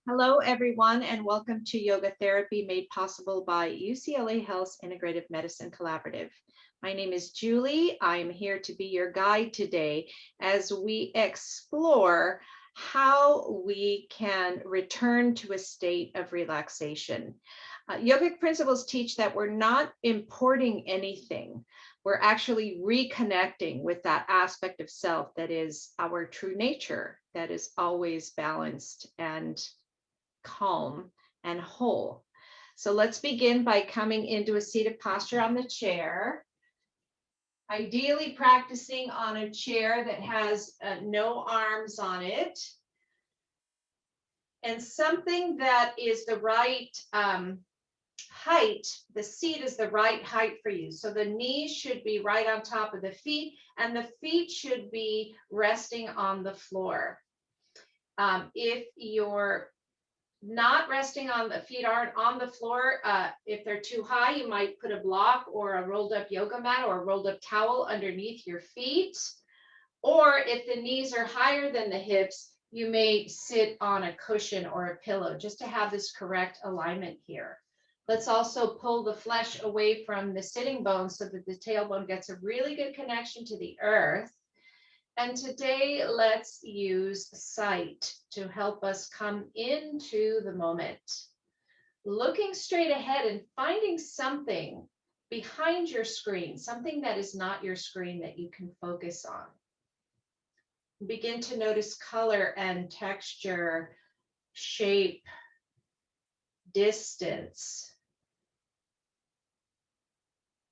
Hello, everyone, and welcome to Yoga Therapy made possible by UCLA Health's Integrative Medicine Collaborative. My name is Julie. I'm here to be your guide today as we explore how we can return to a state of relaxation. Yogic principles teach that we're not importing anything. We're actually reconnecting with that aspect of self that is our true nature, that is always balanced and calm and whole. So let's begin by coming into a seated posture on the chair. Ideally practicing on a chair that has no arms on it, and something that is the right height. The seat is the right height for you. So the knees should be right on top of the feet, and the feet should be resting on the floor. If you're not resting on the feet aren't on the floor, if they're too high, you might put a block or a rolled up yoga mat or a rolled up towel underneath your feet. Or if the knees are higher than the hips, you may sit on a cushion or a pillow just to have this correct alignment here. Let's also pull the flesh away from the sitting bone so that the tailbone gets a really good connection to the earth. And today, let's use sight to help us come into the moment. Looking straight ahead and finding something behind your screen, something that is not your screen that you can focus on. Begin to notice color and texture, shape, distance.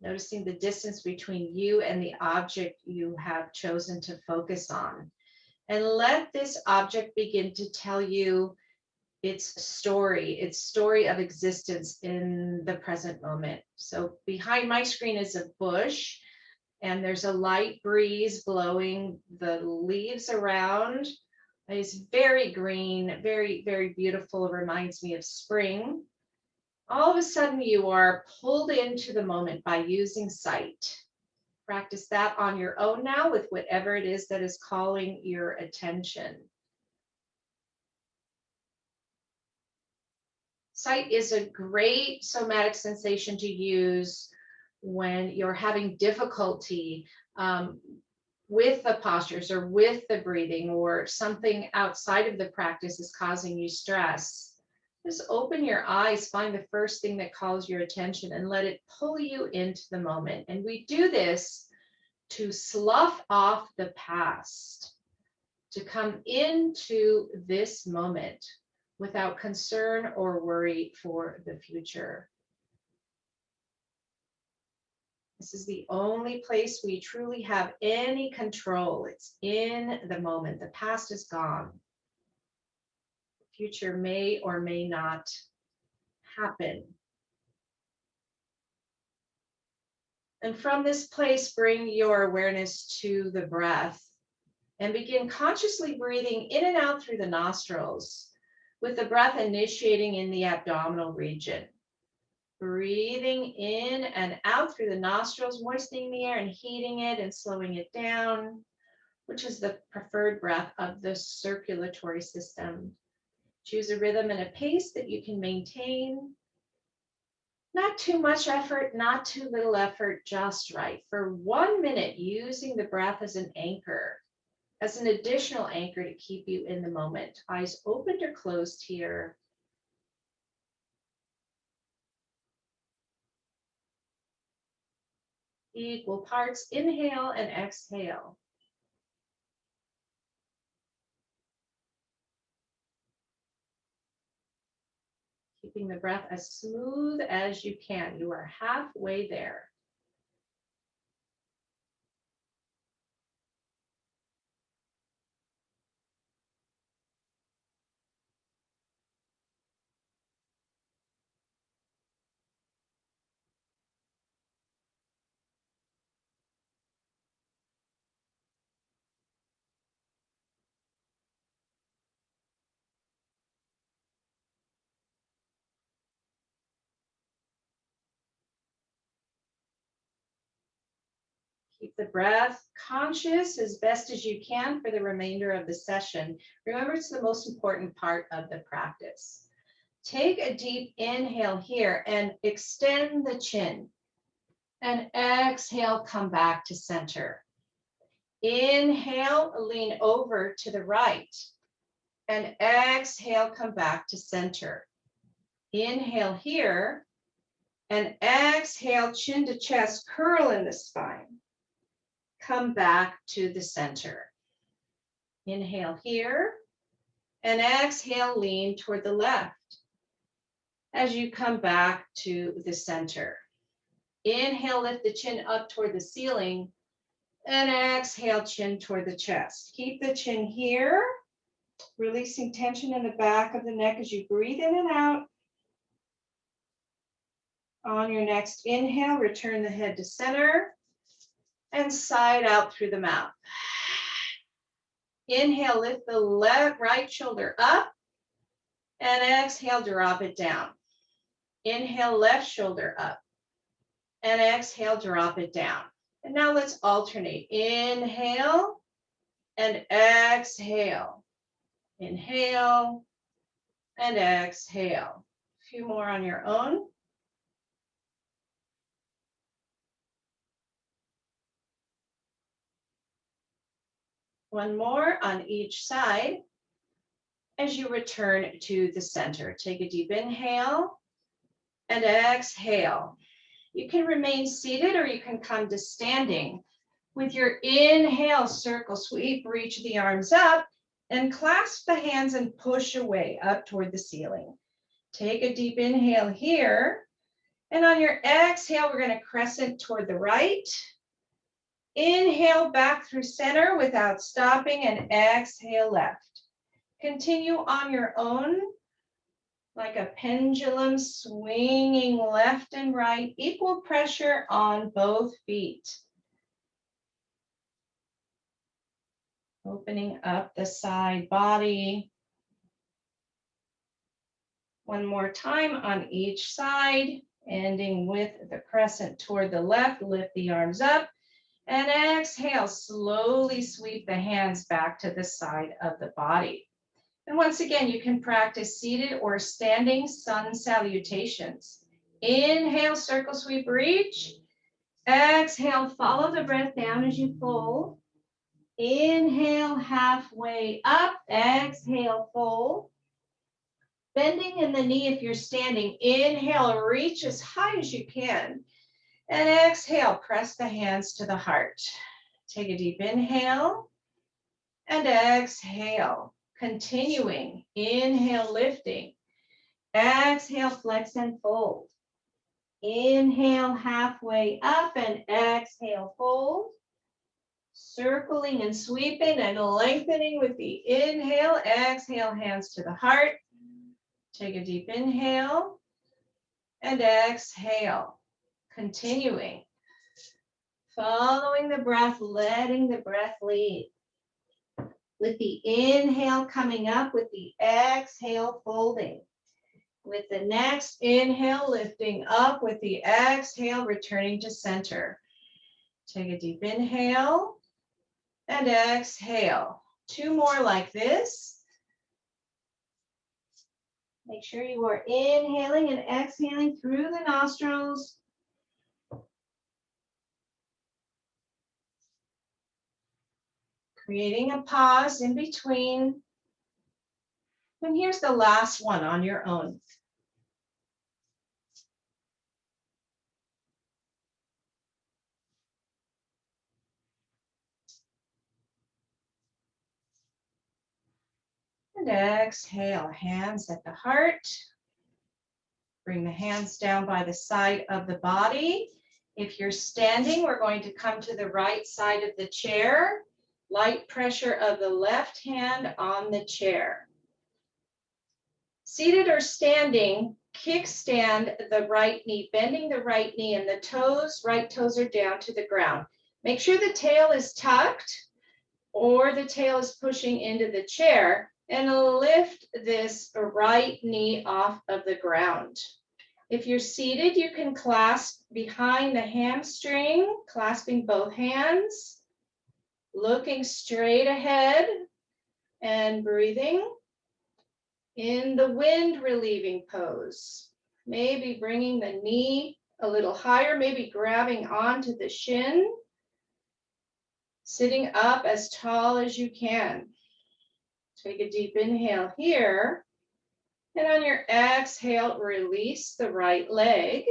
Noticing the distance between you and the object you have chosen to focus on. And let this object begin to tell you its story of existence in the present moment. So behind my screen is a bush, and there's a light breeze blowing the leaves around. It's very green, very, very beautiful. It reminds me of spring. All of a sudden, you are pulled into the moment by using sight. Practice that on your own now with whatever it is that is calling your attention. Sight is a great somatic sensation to use when you're having difficulty with the postures or with the breathing, or something outside of the practice is causing you stress. Just open your eyes, find the first thing that calls your attention, and let it pull you into the moment. And we do this to slough off the past, to come into this moment without concern or worry for the future. This is the only place we truly have any control. It's in the moment. The past is gone. The future may or may not happen. And from this place, bring your awareness to the breath and begin consciously breathing in and out through the nostrils, with the breath initiating in the abdominal region. Breathing in and out through the nostrils, moistening the air and heating it and slowing it down, which is the preferred breath of the circulatory system. Choose a rhythm and a pace that you can maintain. Not too much effort, not too little effort, just right. For 1 minute, using the breath as an anchor, as an additional anchor to keep you in the moment. Eyes opened or closed here. Equal parts, inhale and exhale. Keeping the breath as smooth as you can. You are halfway there. Keep the breath conscious as best as you can for the remainder of the session. Remember, it's the most important part of the practice. Take a deep inhale here and extend the chin. And exhale, come back to center. Inhale, lean over to the right. And exhale, come back to center. Inhale here. And exhale, chin to chest, curl in the spine. Come back to the center. Inhale here. And exhale, lean toward the left. As you come back to the center. Inhale, lift the chin up toward the ceiling. And exhale, chin toward the chest. Keep the chin here, releasing tension in the back of the neck as you breathe in and out. On your next inhale, return the head to center and side out through the mouth. Inhale, lift the right shoulder up and exhale, drop it down. Inhale, left shoulder up and exhale, drop it down. And now let's alternate. Inhale and exhale. Inhale and exhale. A few more on your own. One more on each side as you return to the center. Take a deep inhale and exhale. You can remain seated or you can come to standing. With your inhale, circle sweep, reach the arms up and clasp the hands and push away up toward the ceiling. Take a deep inhale here. And on your exhale, we're going to crescent toward the right. Inhale back through center without stopping and exhale left. Continue on your own like a pendulum swinging left and right, equal pressure on both feet. Opening up the side body. One more time on each side, ending with the crescent toward the left. Lift the arms up and exhale. Slowly sweep the hands back to the side of the body. And once again, you can practice seated or standing sun salutations. Inhale, circle sweep, reach. Exhale, follow the breath down as you fold. Inhale, halfway up. Exhale, fold. Bending in the knee if you're standing. Inhale, reach as high as you can. And exhale, press the hands to the heart. Take a deep inhale and exhale. Continuing, inhale, lifting. Exhale, flex and fold. Inhale, halfway up and exhale, fold. Circling and sweeping and lengthening with the inhale. Exhale, hands to the heart. Take a deep inhale and exhale. Continuing. Following the breath, letting the breath lead. With the inhale coming up, with the exhale folding. With the next inhale lifting up, with the exhale returning to center. Take a deep inhale and exhale. Two more like this. Make sure you are inhaling and exhaling through the nostrils. Creating a pause in between. And here's the last one on your own. And exhale, hands at the heart. Bring the hands down by the side of the body. If you're standing, we're going to come to the right side of the chair. Light pressure of the left hand on the chair. Seated or standing, kickstand the right knee, bending the right knee and the toes, right toes are down to the ground. Make sure the tail is tucked or the tail is pushing into the chair and lift this right knee off of the ground. If you're seated, you can clasp behind the hamstring, clasping both hands, looking straight ahead and breathing. In the wind relieving pose, maybe bringing the knee a little higher, maybe grabbing onto the shin, sitting up as tall as you can. Take a deep inhale here, and on your exhale, release the right leg.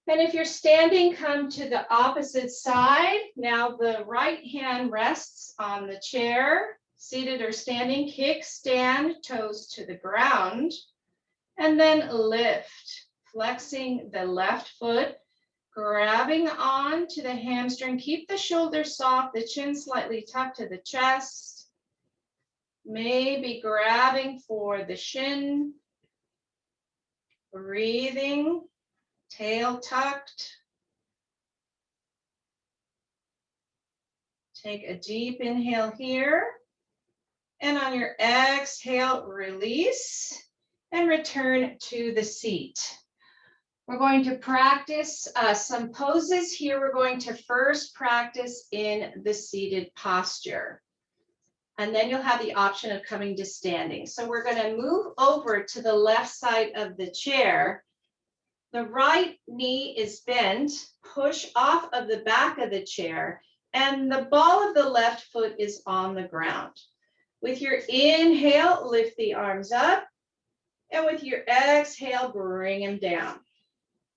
And if you're standing, come to the opposite side. Now the right hand rests on the chair. Seated or standing, kickstand, toes to the ground, and then lift, flexing the left foot, grabbing on to the hamstring. Keep the shoulders soft, the chin slightly tucked to the chest. Maybe grabbing for the shin, breathing, tail tucked. Take a deep inhale here. And on your exhale, release and return to the seat. We're going to practice some poses here. We're going to first practice in the seated posture. And then you'll have the option of coming to standing. So we're going to move over to the left side of the chair. The right knee is bent, push off of the back of the chair, and the ball of the left foot is on the ground. With your inhale, lift the arms up, and with your exhale, bring them down.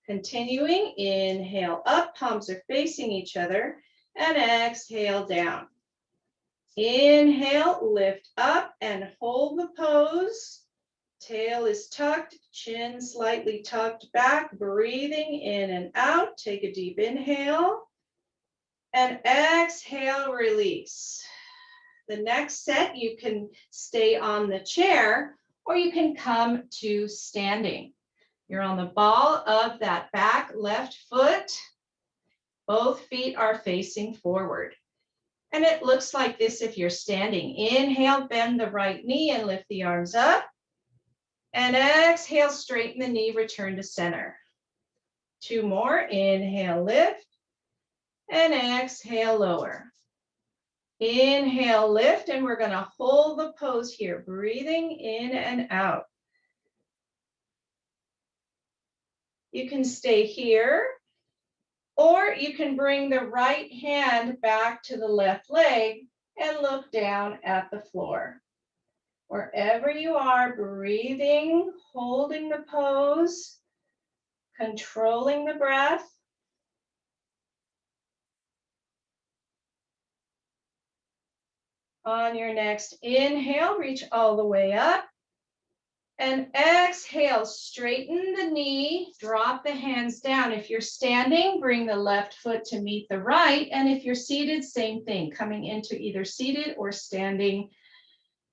Continuing, inhale up, palms are facing each other, and exhale down. Inhale, lift up and hold the pose. Tail is tucked, chin slightly tucked back, breathing in and out. Take a deep inhale, and exhale, release. The next set, you can stay on the chair or you can come to standing. You're on the ball of that back left foot. Both feet are facing forward. And it looks like this if you're standing. Inhale, bend the right knee and lift the arms up. And exhale, straighten the knee, return to center. Two more, inhale, lift. And exhale, lower. Inhale, lift, and we're going to hold the pose here, breathing in and out. You can stay here, or you can bring the right hand back to the left leg and look down at the floor. Wherever you are, breathing, holding the pose, controlling the breath. On your next inhale, reach all the way up. And exhale, straighten the knee, drop the hands down. If you're standing, bring the left foot to meet the right. And if you're seated, same thing, coming into either seated or standing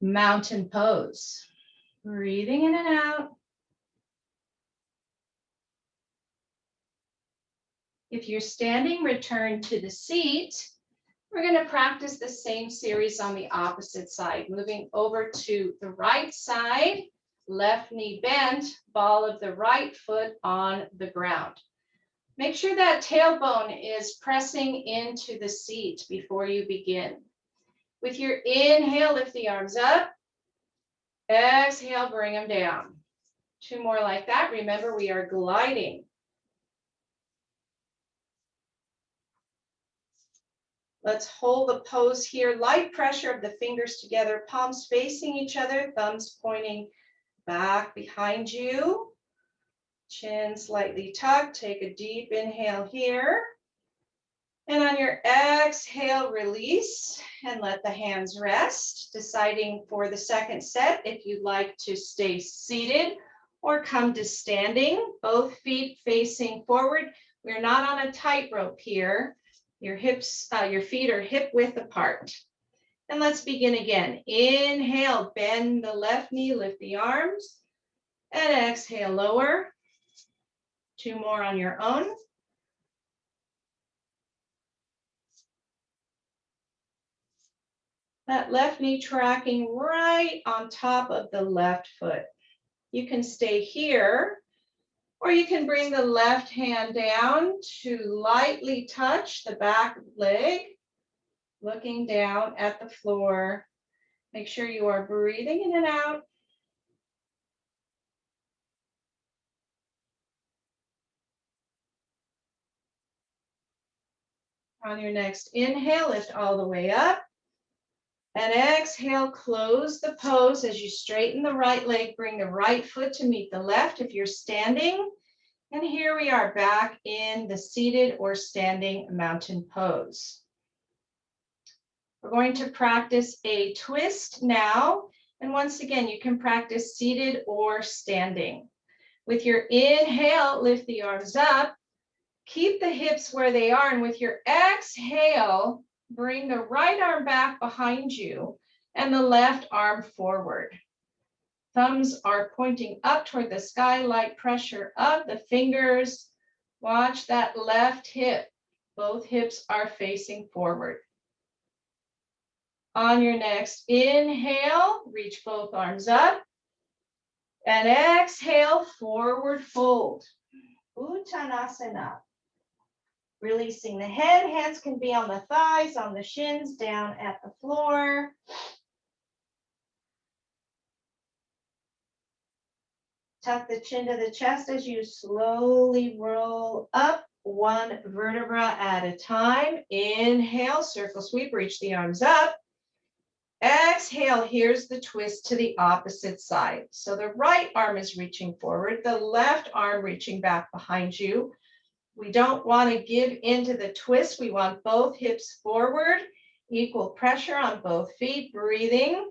mountain pose. Breathing in and out. If you're standing, return to the seat. We're going to practice the same series on the opposite side, moving over to the right side. Left knee bent, ball of the right foot on the ground. Make sure that tailbone is pressing into the seat before you begin. With your inhale, lift the arms up. Exhale, bring them down. Two more like that. Remember, we are gliding. Let's hold the pose here. Light pressure of the fingers together, palms facing each other, thumbs pointing back behind you, chin slightly tucked. Take a deep inhale here. And on your exhale, release and let the hands rest, deciding for the second set if you'd like to stay seated or come to standing, both feet facing forward. We're not on a tightrope here. Your feet are hip width apart. And let's begin again. Inhale, bend the left knee, lift the arms, and exhale, lower. Two more on your own. That left knee tracking right on top of the left foot. You can stay here Or you can bring the left hand down to lightly touch the back leg, looking down at the floor. Make sure you are breathing in and out. On your next inhale, lift all the way up. And exhale, close the pose as you straighten the right leg, bring the right foot to meet the left if you're standing. And here we are back in the seated or standing mountain pose. We're going to practice a twist now. And once again, you can practice seated or standing. With your inhale, lift the arms up. Keep the hips where they are. And with your exhale, bring the right arm back behind you and the left arm forward. Thumbs are pointing up toward the sky, light pressure of the fingers. Watch that left hip. Both hips are facing forward. On your next inhale, reach both arms up. And exhale, forward fold. Uttanasana. Releasing the head, hands can be on the thighs, on the shins, down at the floor. Tuck the chin to the chest as you slowly roll up one vertebra at a time. Inhale, circle sweep, reach the arms up. Exhale, here's the twist to the opposite side. So the right arm is reaching forward, the left arm reaching back behind you. We don't want to give into the twist. We want both hips forward, equal pressure on both feet, breathing.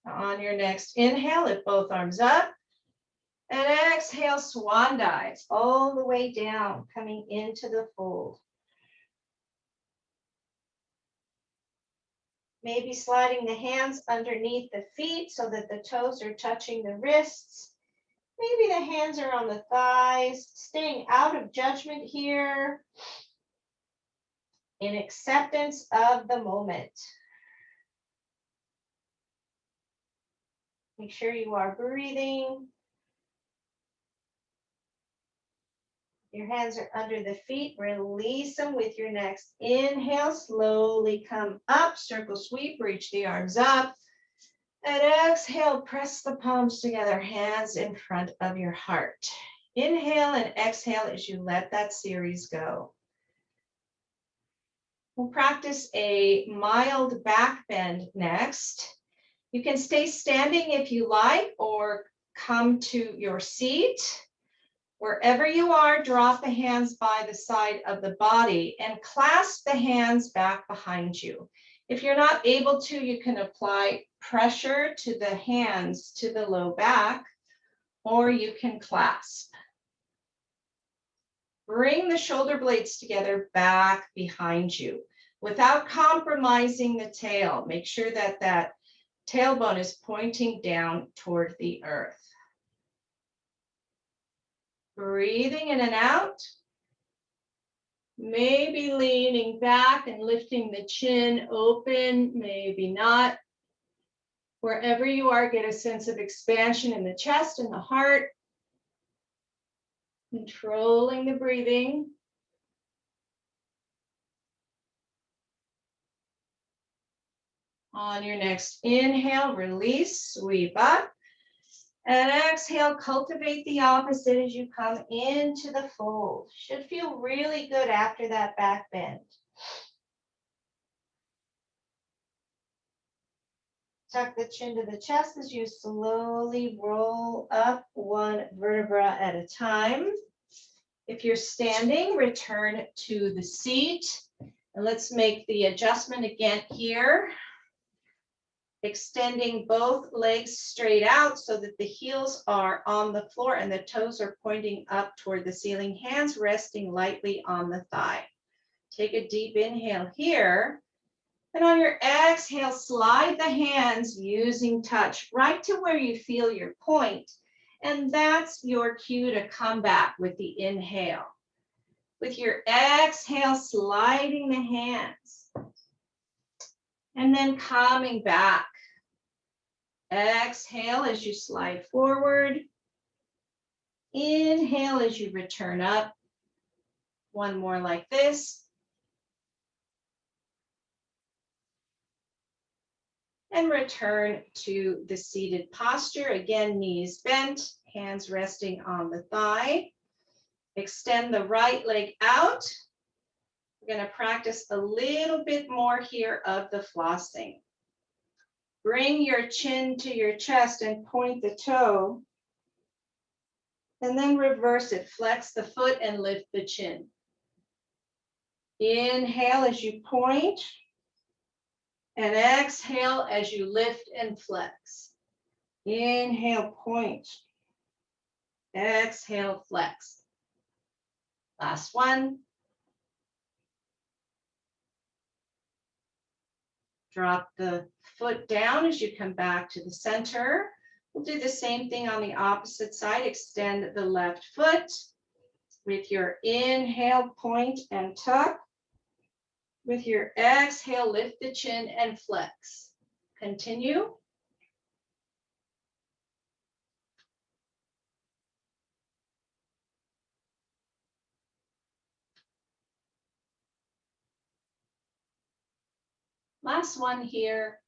On your next inhale, lift both arms up. And exhale, swan dive all the way down, coming into the fold. Maybe sliding the hands underneath the feet so that the toes are touching the wrists. Maybe the hands are on the thighs, staying out of judgment here, in acceptance of the moment. Make sure you are breathing. Your hands are under the feet. Release them with your next inhale. Slowly come up, circle sweep, reach the arms up. And exhale, press the palms together, hands in front of your heart. Inhale and exhale as you let that series go. We'll practice a mild back bend next. You can stay standing if you like, or come to your seat. Wherever you are, drop the hands by the side of the body and clasp the hands back behind you. If you're not able to, you can apply pressure to the hands to the low back, or you can clasp. Bring the shoulder blades together back behind you without compromising the tail. Make sure that that tailbone is pointing down toward the earth. Breathing in and out. Maybe leaning back and lifting the chin open, maybe not. Wherever you are, get a sense of expansion in the chest and the heart. Controlling the breathing. On your next inhale, release, sweep up. And exhale, cultivate the opposite as you come into the fold. Should feel really good after that back bend. Tuck the chin to the chest as you slowly roll up one vertebra at a time. If you're standing, return to the seat. And let's make the adjustment again here. Extending both legs straight out so that the heels are on the floor and the toes are pointing up toward the ceiling, hands resting lightly on the thigh. Take a deep inhale here. And on your exhale, slide the hands using touch right to where you feel your point. And that's your cue to come back with the inhale. With your exhale, sliding the hands. And then coming back. Exhale as you slide forward. Inhale as you return up. One more like this. And return to the seated posture. Again, knees bent, hands resting on the thigh. Extend the right leg out. We're going to practice a little bit more here of the flossing. Bring your chin to your chest and point the toe. And then reverse it. Flex the foot and lift the chin. Inhale as you point. And exhale as you lift and flex. Inhale, point. Exhale, flex. Last one. Drop the foot down as you come back to the center. We'll do the same thing on the opposite side. Extend the left foot. With your inhale, point and tuck. With your exhale, lift the chin and flex. Continue. Last one here.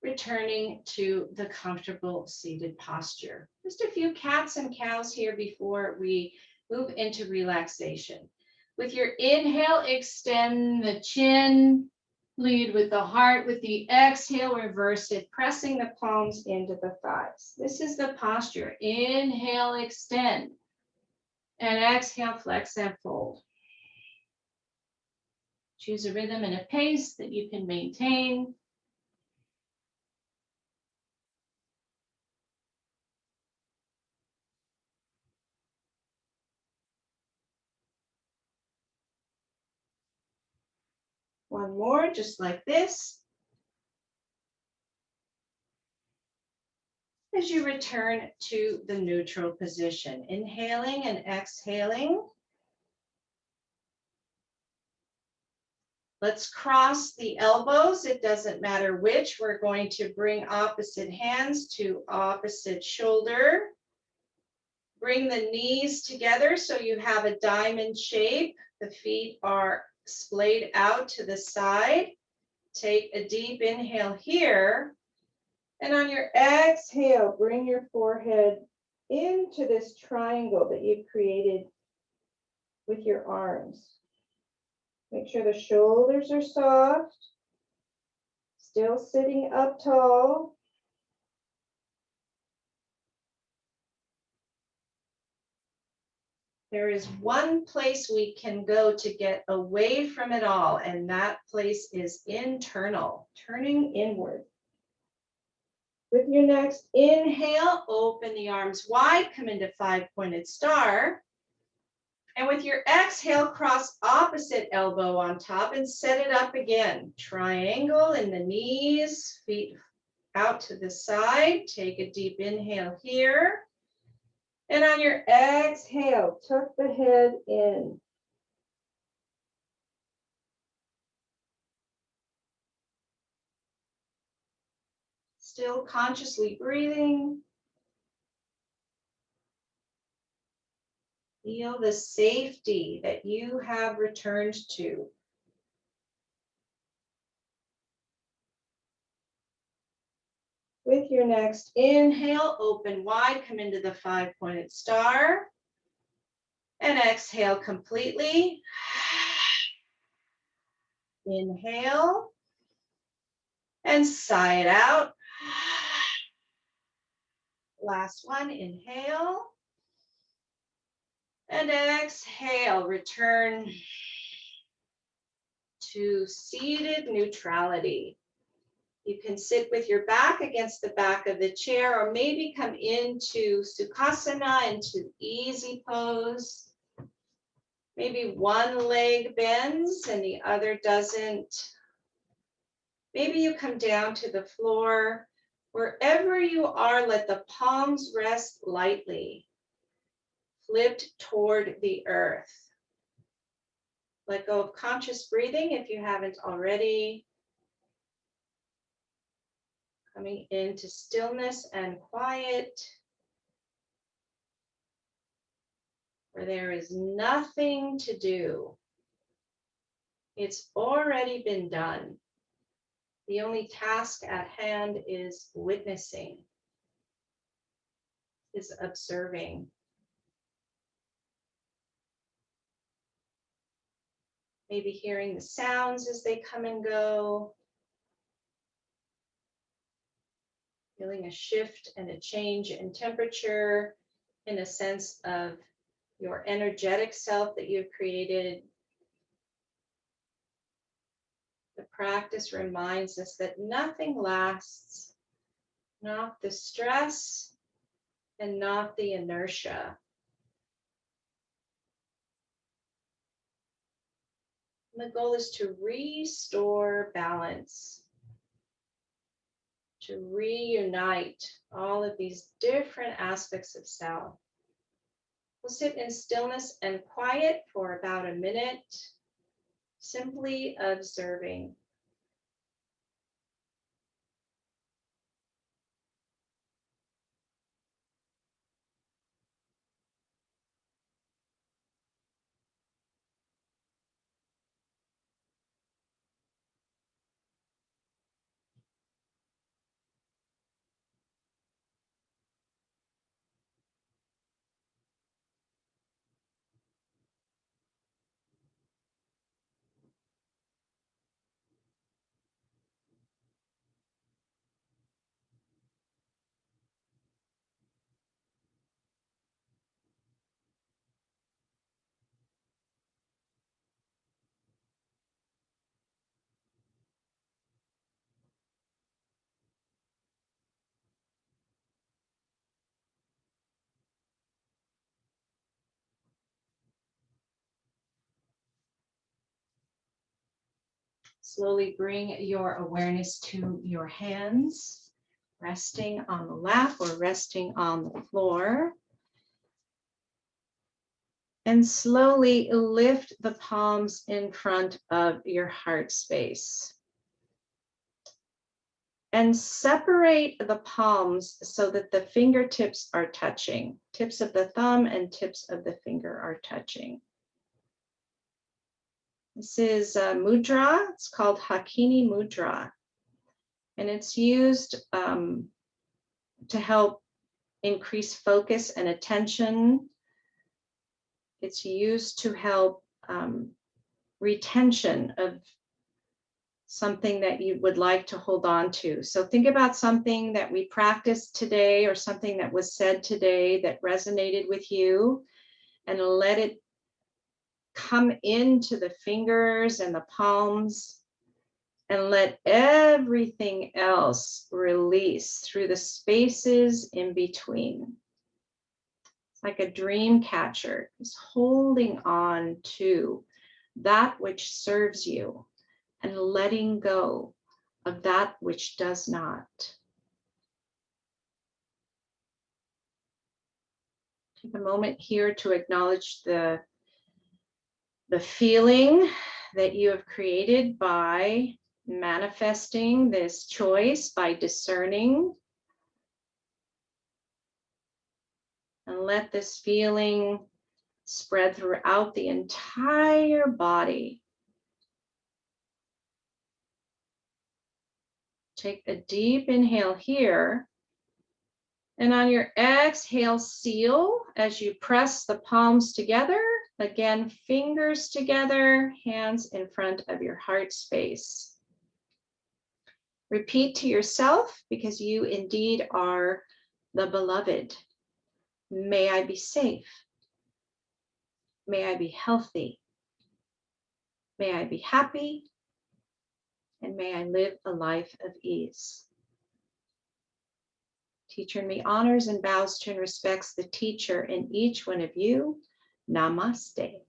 Returning to the comfortable seated posture. Just a few cats and cows here before we move into relaxation. With your inhale, extend the chin, lead with the heart. With the exhale, reverse it, pressing the palms into the thighs. This is the posture. Inhale, extend, and exhale, flex and fold. Choose a rhythm and a pace that you can maintain. One more, just like this. As you return to the neutral position, inhaling and exhaling. Let's cross the elbows. It doesn't matter which. We're going to bring opposite hands to opposite shoulder. Bring the knees together so you have a diamond shape. The feet are splayed out to the side. Take a deep inhale here. And on your exhale, bring your forehead into this triangle that you've created with your arms. Make sure the shoulders are soft, still sitting up tall. There is one place we can go to get away from it all, and that place is internal, turning inward. With your next inhale, open the arms wide, come into five-pointed star. And with your exhale, cross opposite elbow on top and set it up again. Triangle in the knees, feet out to the side. Take a deep inhale here. And on your exhale, tuck the head in. Still consciously breathing. Feel the safety that you have returned to. With your next inhale, open wide, come into the five-pointed star. And exhale completely. Inhale. And sigh it out. Last one, inhale. And exhale, return to seated neutrality. You can sit with your back against the back of the chair, or maybe come into Sukhasana, into easy pose. Maybe one leg bends and the other doesn't. Maybe you come down to the floor. Wherever you are, let the palms rest lightly, flipped toward the earth. Let go of conscious breathing if you haven't already. Coming into stillness and quiet, where there is nothing to do. It's already been done. The only task at hand is witnessing, is observing. Maybe hearing the sounds as they come and go. Feeling a shift and a change in temperature, in a sense of your energetic self that you've created. The practice reminds us that nothing lasts, not the stress and not the inertia. And the goal is to restore balance, to reunite all of these different aspects of self. We'll sit in stillness and quiet for about a minute, simply observing. Slowly bring your awareness to your hands, resting on the lap or resting on the floor. And slowly lift the palms in front of your heart space. And separate the palms so that the fingertips are touching. Tips of the thumb and tips of the finger are touching. This is a mudra. It's called Hakini Mudra. And it's used to help increase focus and attention. It's used to help retention of something that you would like to hold on to. So think about something that we practiced today or something that was said today that resonated with you, and let it come into the fingers and the palms, and let everything else release through the spaces in between. It's like a dream catcher is holding on to that which serves you and letting go of that which does not. Take a moment here to acknowledge the feeling that you have created by manifesting this choice, by discerning. And let this feeling spread throughout the entire body. Take a deep inhale here. And on your exhale, seal as you press the palms together. Again, fingers together, hands in front of your heart space. Repeat to yourself, because you indeed are the beloved. May I be safe. May I be healthy. May I be happy. And may I live a life of ease. Teacher in me honors and bows to and respects the teacher in each one of you. Namaste.